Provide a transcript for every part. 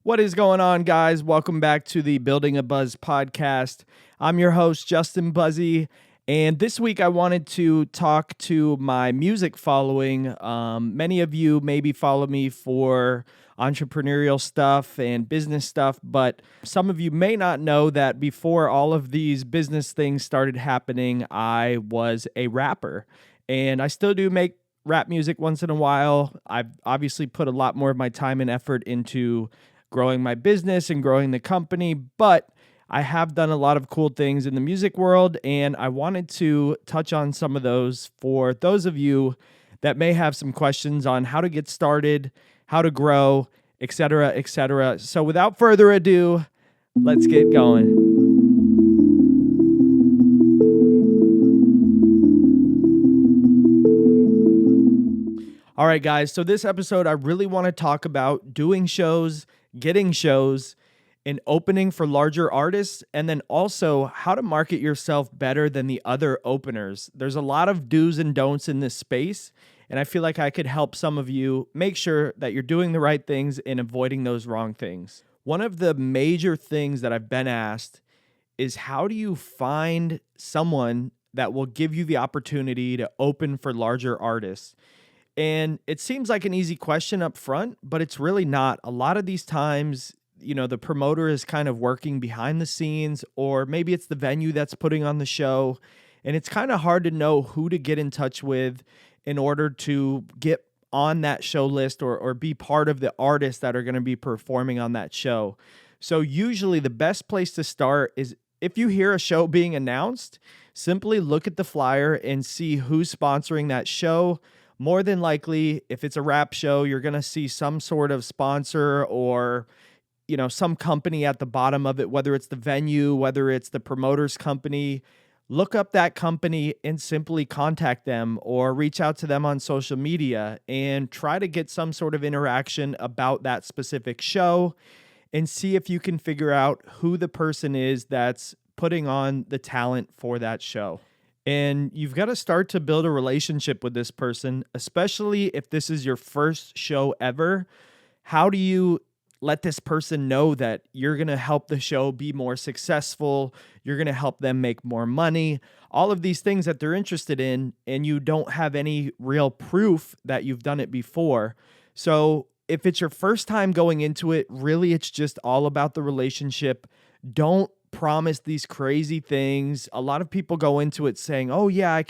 What is going on, guys? Welcome back to the Building a Buzz podcast. I'm your host, Justin Buzzi, and this week I wanted to talk to my music following. Many of you maybe follow me for entrepreneurial stuff and business stuff, but some of you may not know that before all of these business things started happening, I was a rapper, and I still do make rap music once in a while. I've obviously put a lot more of my time and effort into growing my business and growing the company, but I have done a lot of cool things in the music world, and I wanted to touch on some of those for those of you that may have some questions on how to get started, how to grow, etc., etc. So without further ado, let's get going. All right, guys. So this episode, I really want to talk about doing shows, getting shows, and opening for larger artists, and then also how to market yourself better than the other openers. There's a lot of do's and don'ts in this space, and I feel like I could help some of you make sure that you're doing the right things and avoiding those wrong things. One of the major things that I've been asked is, how do you find someone that will give you the opportunity to open for larger artists? And it seems like an easy question up front, but it's really not. A lot of these times, the promoter is kind of working behind the scenes, or maybe it's the venue that's putting on the show. And it's kind of hard to know who to get in touch with in order to get on that show list or be part of the artists that are going to be performing on that show. So usually the best place to start is, if you hear a show being announced, simply look at the flyer and see who's sponsoring that show. More than likely, if it's a rap show, you're going to see some sort of sponsor or, some company at the bottom of it, whether it's the venue, whether it's the promoter's company. Look up that company and simply contact them or reach out to them on social media and try to get some sort of interaction about that specific show and see if you can figure out who the person is that's putting on the talent for that show. And you've got to start to build a relationship with this person, especially if this is your first show ever. How do you let this person know that you're going to help the show be more successful? You're going to help them make more money, all of these things that they're interested in, and you don't have any real proof that you've done it before. So if it's your first time going into it, really it's just all about the relationship. Don't promise these crazy things. A lot of people go into it saying, "Oh yeah,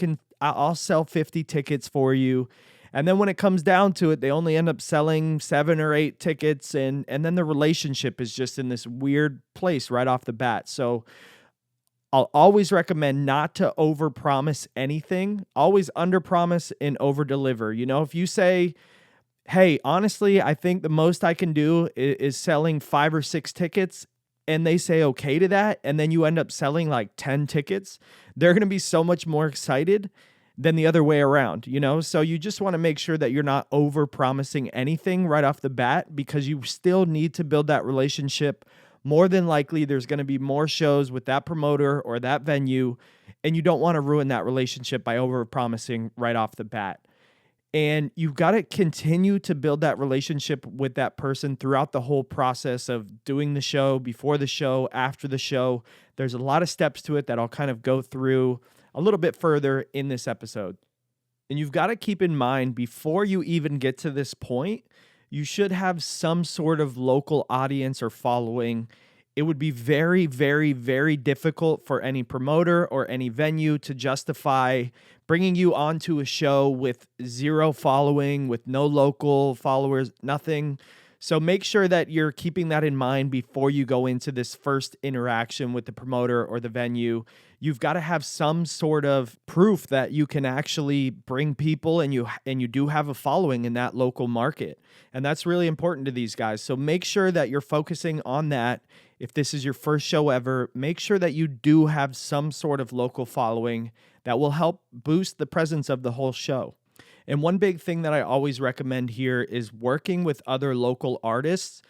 I'll sell 50 tickets for you." And then when it comes down to it, they only end up selling 7 or 8 tickets, and then the relationship is just in this weird place right off the bat. So I'll always recommend not to overpromise anything. Always underpromise and overdeliver. If you say, "Hey, honestly, I think the most I can do is selling 5 or 6 tickets," and they say okay to that, and then you end up selling like 10 tickets, they're going to be so much more excited than the other way around, So you just want to make sure that you're not over promising anything right off the bat, because you still need to build that relationship. More than likely, there's going to be more shows with that promoter or that venue, and you don't want to ruin that relationship by over promising right off the bat. And you've got to continue to build that relationship with that person throughout the whole process of doing the show, before the show, after the show. There's a lot of steps to it that I'll kind of go through a little bit further in this episode. And you've got to keep in mind, before you even get to this point, you should have some sort of local audience or following. It would be very, very, very difficult for any promoter or any venue to justify bringing you onto a show with zero following, with no local followers, nothing. So make sure that you're keeping that in mind before you go into this first interaction with the promoter or the venue. You've got to have some sort of proof that you can actually bring people and you do have a following in that local market. And that's really important to these guys. So make sure that you're focusing on that. If this is your first show ever, make sure that you do have some sort of local following that will help boost the presence of the whole show. And one big thing that I always recommend here is working with other local artists.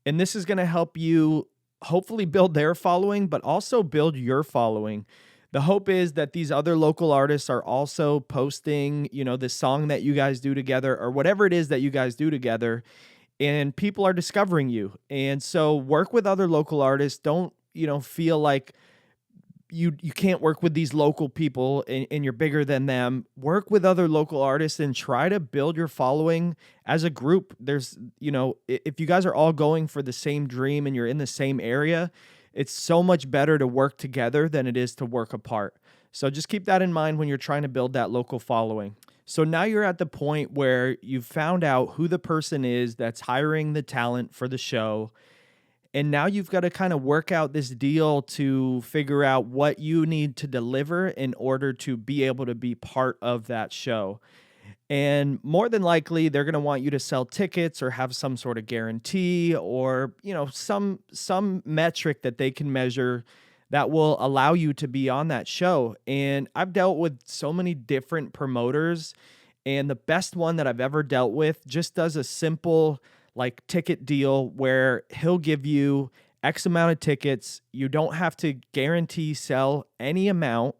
And this is going to help you hopefully build their following, but also build your following. The hope is that these other local artists are also posting, this song that you guys do together or whatever it is that you guys do together. and people are discovering you. And so work with other local artists. Don't, feel like you can't work with these local people and you're bigger than them. Work with other local artists and try to build your following as a group. There's, if you guys are all going for the same dream and you're in the same area, it's so much better to work together than it is to work apart. So just keep that in mind when you're trying to build that local following. So now you're at the point where you've found out who the person is that's hiring the talent for the show. And now you've got to kind of work out this deal to figure out what you need to deliver in order to be able to be part of that show. And more than likely, they're going to want you to sell tickets or have some sort of guarantee or, some metric that they can measure that will allow you to be on that show. And I've dealt with so many different promoters, and the best one that I've ever dealt with just does a simple ticket deal where he'll give you X amount of tickets. You don't have to guarantee sell any amount,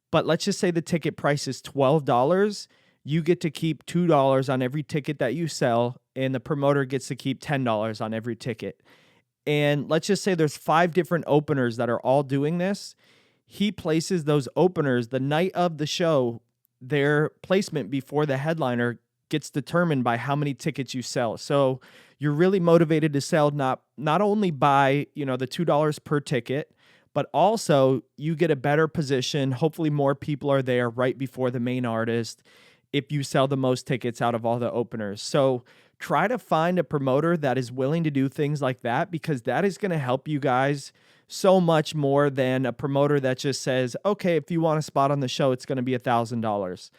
but let's just say the ticket price is $12. You get to keep $2 on every ticket that you sell, and the promoter gets to keep $10 on every ticket. And let's just say there's 5 different openers that are all doing this. He places those openers the night of the show. Their placement before the headliner gets determined by how many tickets you sell. So you're really motivated to sell not only by, the $2 per ticket, but also you get a better position. Hopefully more people are there right before the main artist if you sell the most tickets out of all the openers. So try to find a promoter that is willing to do things like that, because that is going to help you guys so much more than a promoter that just says, okay, if you want a spot on the show, it's going to be $1,000.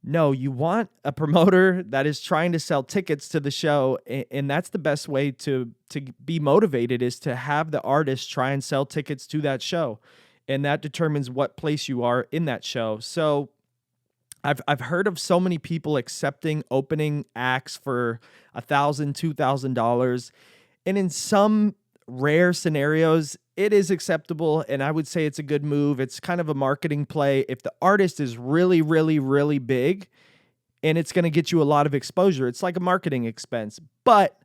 No, you want a promoter that is trying to sell tickets to the show, and that's the best way to be motivated, is to have the artist try and sell tickets to that show, and that determines what place you are in that show. So I've heard of so many people accepting opening acts for $1,000, $2,000, and in some rare scenarios, it is acceptable, and I would say it's a good move. It's kind of a marketing play. If the artist is really, really, really big, and it's going to get you a lot of exposure, it's like a marketing expense. But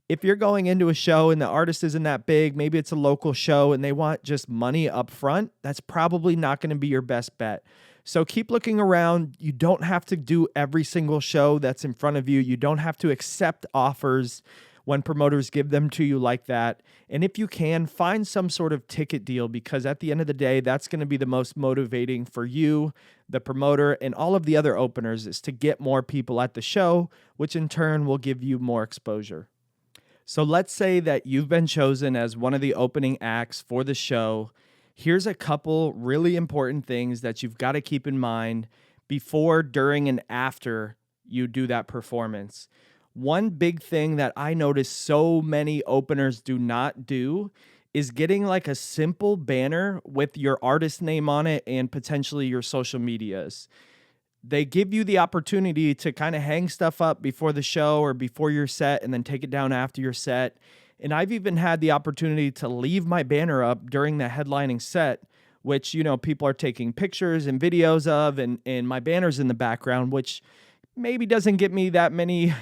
if you're going into a show and the artist isn't that big, maybe it's a local show and they want just money up front, that's probably not going to be your best bet. So keep looking around. You don't have to do every single show that's in front of you. You don't have to accept offers when promoters give them to you like that. And if you can, find some sort of ticket deal, because at the end of the day, that's going to be the most motivating for you, the promoter, and all of the other openers, is to get more people at the show, which in turn will give you more exposure. So let's say that you've been chosen as one of the opening acts for the show. Here's a couple really important things that you've got to keep in mind before, during, and after you do that performance. One big thing that I notice so many openers do not do is getting a simple banner with your artist name on it and potentially your social medias. They give you the opportunity to kind of hang stuff up before the show or before your set and then take it down after your set. And I've even had the opportunity to leave my banner up during the headlining set, which, people are taking pictures and videos of, and my banner's in the background, which maybe doesn't get me that many,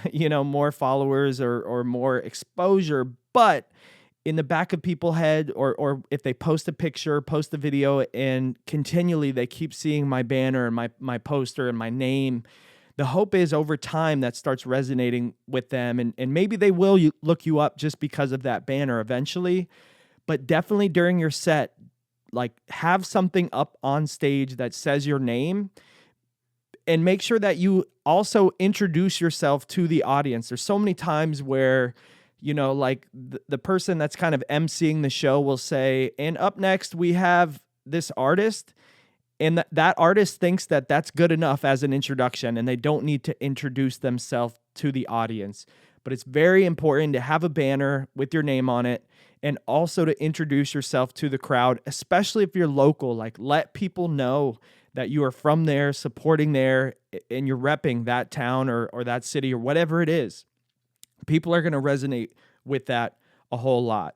more followers or more exposure, but in the back of people's head, or if they post a picture, post a video, and continually they keep seeing my banner and my poster and my name, the hope is over time that starts resonating with them, and maybe they will look you up just because of that banner eventually. But definitely during your set, have something up on stage that says your name, and make sure that you also introduce yourself to the audience. There's so many times where, the person that's kind of emceeing the show will say, and up next we have this artist, and that artist thinks that that's good enough as an introduction, and they don't need to introduce themselves to the audience. But it's very important to have a banner with your name on it, and also to introduce yourself to the crowd, especially if you're local. Let people know that you are from there, supporting there, and you're repping that town or that city or whatever it is. People are going to resonate with that a whole lot.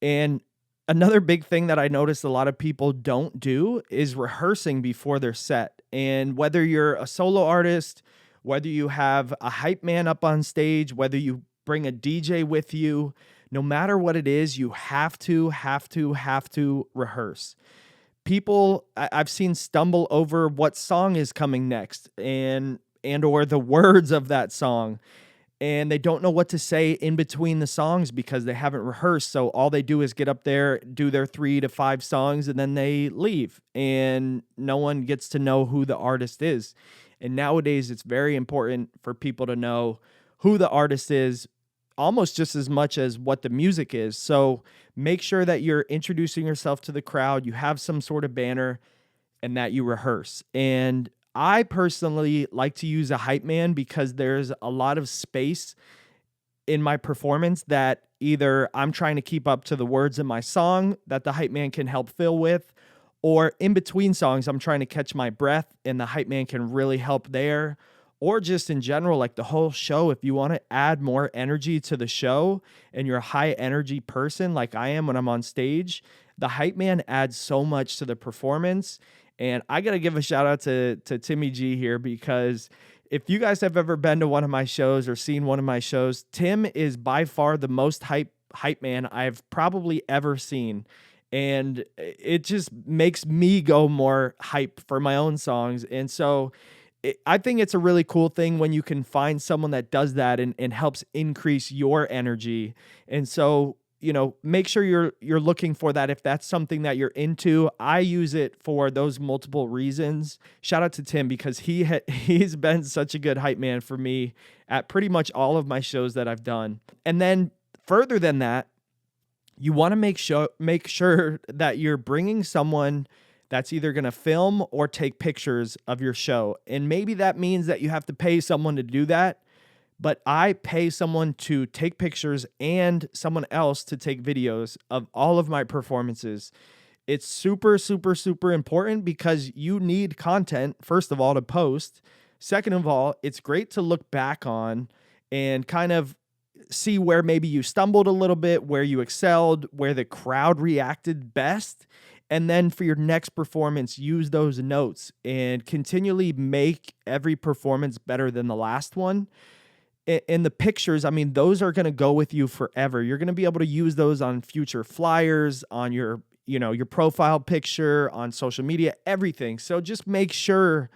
And another big thing that I noticed a lot of people don't do is rehearsing before their set. And whether you're a solo artist, whether you have a hype man up on stage, whether you bring a DJ with you. No matter what it is, you have to rehearse. People I've seen stumble over what song is coming next and or the words of that song, and they don't know what to say in between the songs because they haven't rehearsed. So all they do is get up there, do their 3 to 5 songs, and then they leave, and no one gets to know who the artist is. And nowadays it's very important for people to know who the artist is, almost just as much as what the music is. So make sure that you're introducing yourself to the crowd, you have some sort of banner, and that you rehearse. And I personally like to use a hype man because there's a lot of space in my performance that either I'm trying to keep up to the words in my song that the hype man can help fill with, or in between songs, I'm trying to catch my breath and the hype man can really help there. Or just in general, like the whole show, if you want to add more energy to the show and you're a high energy person like I am when I'm on stage, the hype man adds so much to the performance. And I got to give a shout out to Timmy G here, because if you guys have ever been to one of my shows or seen one of my shows, Tim is by far the most hype man I've probably ever seen. And it just makes me go more hype for my own songs. And so I think it's a really cool thing when you can find someone that does that and helps increase your energy. And so, make sure you're looking for that if that's something that you're into. I use it for those multiple reasons. Shout out to Tim because he's been such a good hype man for me at pretty much all of my shows that I've done. And then further than that, you want to make sure that you're bringing someone that's either going to film or take pictures of your show. And maybe that means that you have to pay someone to do that, but I pay someone to take pictures and someone else to take videos of all of my performances. It's super, super, super important because you need content, first of all, to post. Second of all, it's great to look back on and kind of see where maybe you stumbled a little bit, where you excelled, where the crowd reacted best. And then for your next performance, use those notes and continually make every performance better than the last one. And the pictures, I mean, those are going to go with you forever. You're going to be able to use those on future flyers, on your profile picture, on social media, everything. So just make sure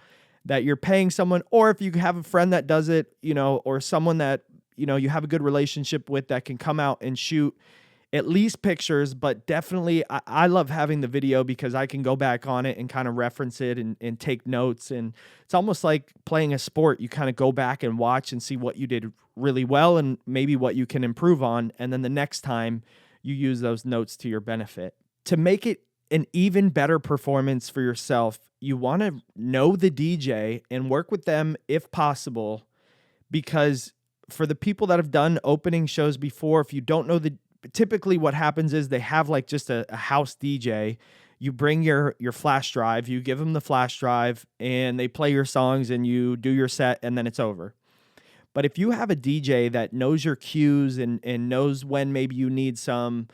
that you're paying someone, or if you have a friend that does it, or someone that, you have a good relationship with that can come out and shoot at least pictures. But definitely I love having the video because I can go back on it and kind of reference it and take notes. And it's almost like playing a sport. You kind of go back and watch and see what you did really well and maybe what you can improve on. And then the next time you use those notes to your benefit. To make it an even better performance for yourself, you want to know the DJ and work with them if possible, because for the people that have done opening shows before, if you don't know typically what happens is they have like just a house DJ. You bring your flash drive, you give them the flash drive, and they play your songs and you do your set, and then it's over. But if you have a DJ that knows your cues and knows when maybe you need some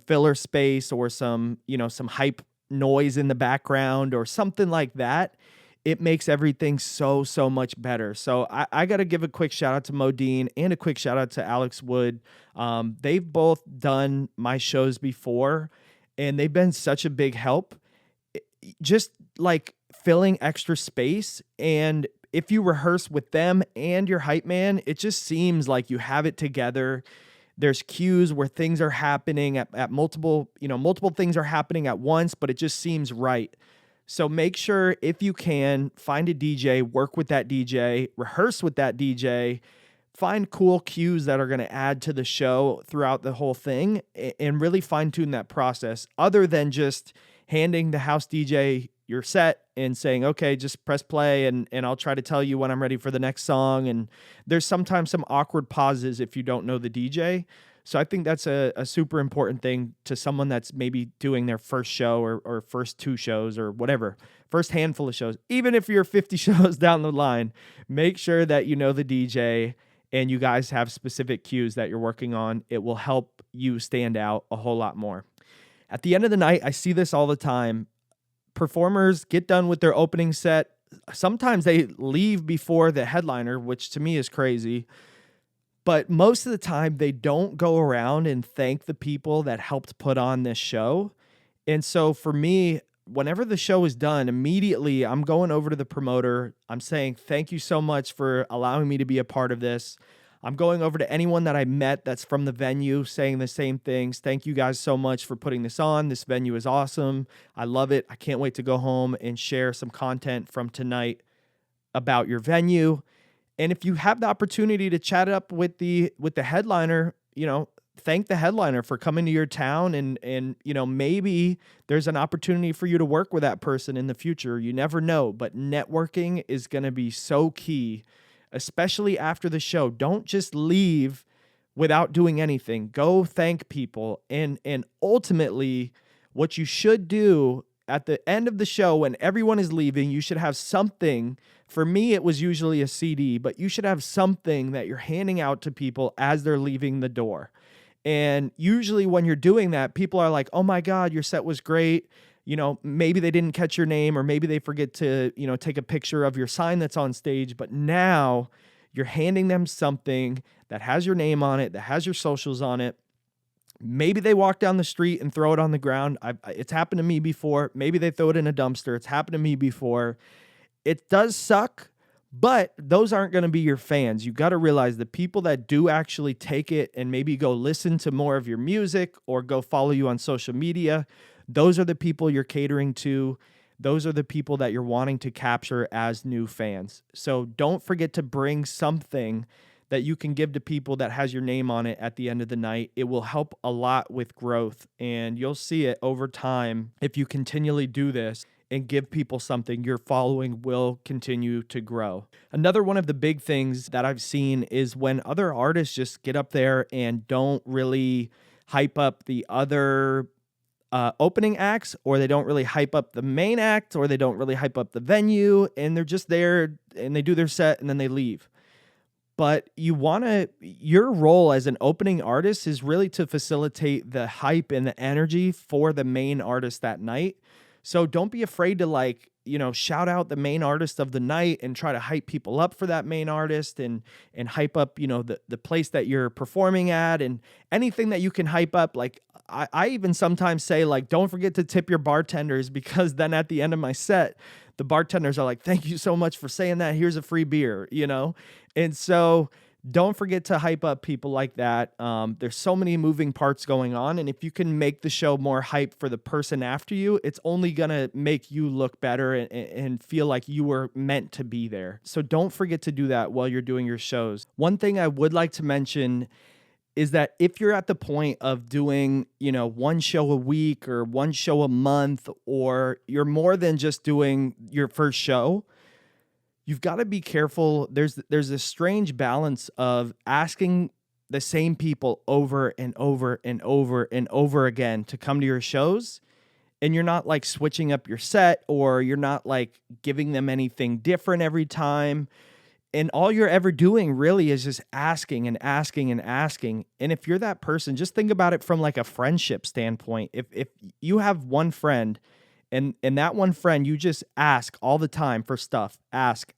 filler space or some hype noise in the background or something like that, it makes everything so much better. So I got to give a quick shout out to Modine and a quick shout out to Alex Wood. They've both done my shows before, and they've been such a big help. Just like filling extra space. And if you rehearse with them and your hype man, it just seems like you have it together. There's cues where things are happening at multiple things are happening at once, but it just seems right. So make sure, if you can, find a DJ, work with that DJ, rehearse with that DJ, find cool cues that are going to add to the show throughout the whole thing, and really fine-tune that process, other than just handing the house DJ your set and saying, okay, just press play and I'll try to tell you when I'm ready for the next song. And there's sometimes some awkward pauses if you don't know the DJ. So I think that's a super important thing to someone that's maybe doing their first show or first 2 shows or whatever, first handful of shows. Even if you're 50 shows down the line, make sure that you know the DJ and you guys have specific cues that you're working on. It will help you stand out a whole lot more. At the end of the night, I see this all the time. Performers get done with their opening set. Sometimes they leave before the headliner, which to me is crazy. But most of the time, they don't go around and thank the people that helped put on this show. And so for me, whenever the show is done, immediately I'm going over to the promoter. I'm saying, thank you so much for allowing me to be a part of this. I'm going over to anyone that I met that's from the venue saying the same things. Thank you guys so much for putting this on. This venue is awesome. I love it. I can't wait to go home and share some content from tonight about your venue. And if you have the opportunity to chat up with the headliner, thank the headliner for coming to your town, and maybe there's an opportunity for you to work with that person in the future. You never know, but networking is going to be so key, especially after the show. Don't just leave without doing anything. Go thank people, and ultimately what you should do at the end of the show when everyone is leaving, you should have something. For me, it was usually a CD, but you should have something that you're handing out to people as they're leaving the door. And usually when you're doing that, people are like, oh my God, your set was great. Maybe they didn't catch your name, or maybe they forget to, take a picture of your sign that's on stage. But now you're handing them something that has your name on it, that has your socials on it. Maybe they walk down the street and throw it on the ground. It's happened to me before. Maybe they throw it in a dumpster. It's happened to me before. It does suck, but those aren't going to be your fans. You got to realize the people that do actually take it and maybe go listen to more of your music or go follow you on social media, those are the people you're catering to. Those are the people that you're wanting to capture as new fans. So don't forget to bring something that you can give to people that has your name on it at the end of the night. It will help a lot with growth, and you'll see it over time. If you continually do this and give people something, your following will continue to grow. Another one of the big things that I've seen is when other artists just get up there and don't really hype up the other opening acts, or they don't really hype up the main act, or they don't really hype up the venue, and they're just there and they do their set and then they leave. But your role as an opening artist is really to facilitate the hype and the energy for the main artist that night. So don't be afraid to shout out the main artist of the night and try to hype people up for that main artist and hype up, the place that you're performing at, and anything that you can hype up. Like I even sometimes say, don't forget to tip your bartenders, because then at the end of my set, the bartenders are like, thank you so much for saying that. Here's a free beer, And so don't forget to hype up people like that. There's so many moving parts going on. And if you can make the show more hype for the person after you, it's only going to make you look better and feel like you were meant to be there. So don't forget to do that while you're doing your shows. One thing I would like to mention is that if you're at the point of doing, one show a week or one show a month, or you're more than just doing your first show, you've got to be careful. There's this strange balance of asking the same people over and over and over and over again to come to your shows, and you're not switching up your set, or you're not giving them anything different every time. And all you're ever doing really is just asking and asking and asking. And if you're that person, just think about it from a friendship standpoint. If you have one friend, and that one friend, you just ask all the time for stuff, ask,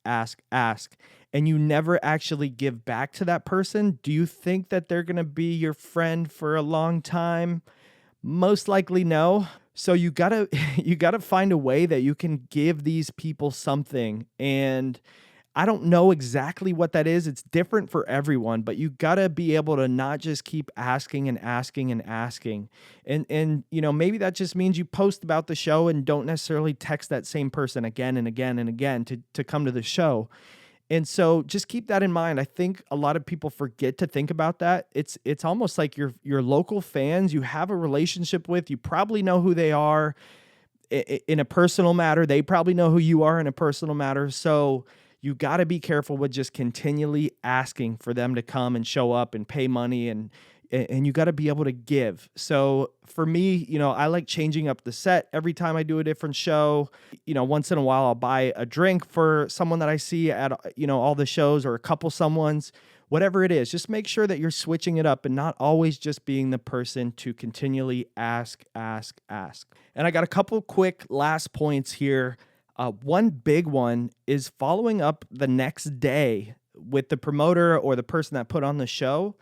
and you never actually give back to that person, do you think that they're going to be your friend for a long time? Most likely no. So you gotta find a way that you can give these people something. And I don't know exactly what that is. It's different for everyone, but you got to be able to not just keep asking and asking and asking. And maybe that just means you post about the show and don't necessarily text that same person again and again and again to come to the show. And so just keep that in mind. I think a lot of people forget to think about that. It's almost like your local fans you have a relationship with. You probably know who they are in a personal matter. They probably know who you are in a personal matter. So you got to be careful with just continually asking for them to come and show up and pay money, and you got to be able to give. So for me, I like changing up the set every time I do a different show. Once in a while I'll buy a drink for someone that I see at, all the shows, or a couple someones, whatever it is. Just make sure that you're switching it up and not always just being the person to continually ask. And I got a couple quick last points here. One big one is following up the next day with the promoter or the person that put on the show.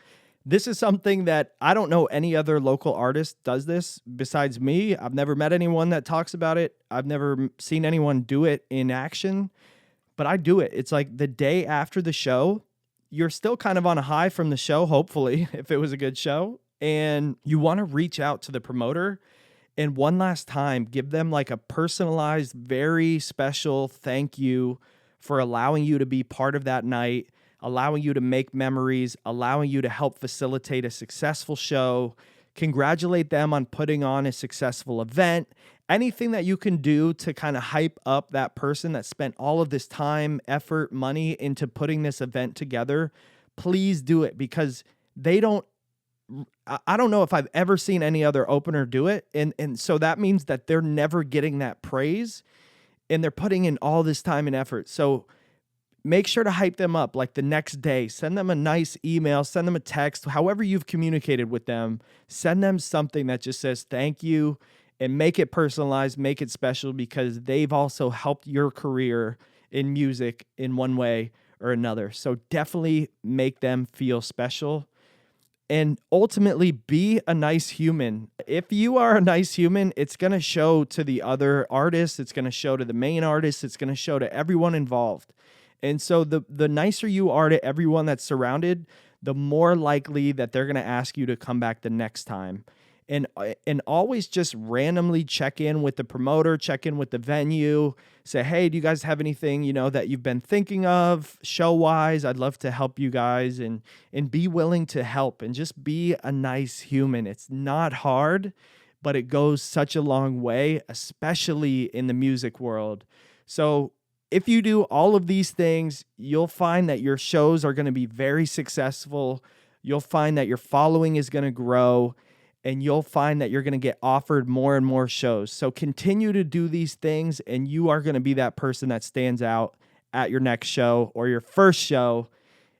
This is something that I don't know any other local artist does this besides me. I've never met anyone that talks about it. I've never seen anyone do it in action, but I do it. It's like the day after the show, you're still kind of on a high from the show, hopefully, if it was a good show. And you want to reach out to the promoter and one last time give them like a personalized, very special thank you for allowing you to be part of that night, allowing you to make memories, allowing you to help facilitate a successful show. Congratulate them on putting on a successful event. Anything that you can do to kind of hype up that person that spent all of this time, effort, money into putting this event together, please do it, because I don't know if I've ever seen any other opener do it. And so that means that they're never getting that praise and they're putting in all this time and effort. So make sure to hype them up like the next day. Send them a nice email, send them a text, however you've communicated with them. Send them something that just says thank you and make it personalized, make it special, because they've also helped your career in music in one way or another. So definitely make them feel special. And ultimately, be a nice human. If you are a nice human, it's going to show to the other artists. It's going to show to the main artist. It's going to show to everyone involved. And so the nicer you are to everyone that's surrounded, the more likely that they're going to ask you to come back the next time. And always just randomly check in with the promoter, check in with the venue, say, hey, do you guys have anything, that you've been thinking of show-wise? I'd love to help you guys, and be willing to help and just be a nice human. It's not hard, but it goes such a long way, especially in the music world. So if you do all of these things, you'll find that your shows are going to be very successful. You'll find that your following is going to grow, and you'll find that you're going to get offered more and more shows. So continue to do these things, and you are going to be that person that stands out at your next show or your first show.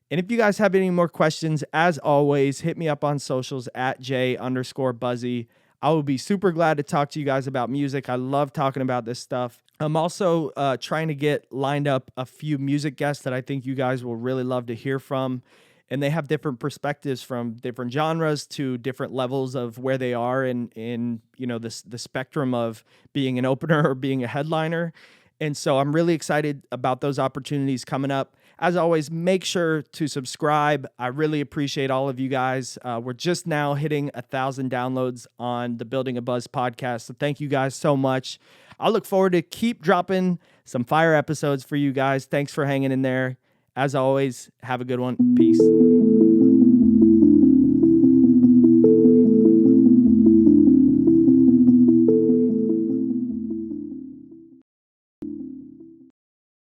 And if you guys have any more questions, as always, hit me up on socials at @J_Buzzi. I will be super glad to talk to you guys about music. I love talking about this stuff. I'm also trying to get lined up a few music guests that I think you guys will really love to hear from. And they have different perspectives from different genres to different levels of where they are in the spectrum of being an opener or being a headliner. And so I'm really excited about those opportunities coming up. As always, make sure to subscribe. I really appreciate all of you guys. We're just now hitting 1,000 downloads on the Building a Buzz podcast. So thank you guys so much. I look forward to keep dropping some fire episodes for you guys. Thanks for hanging in there. As always, have a good one. Peace.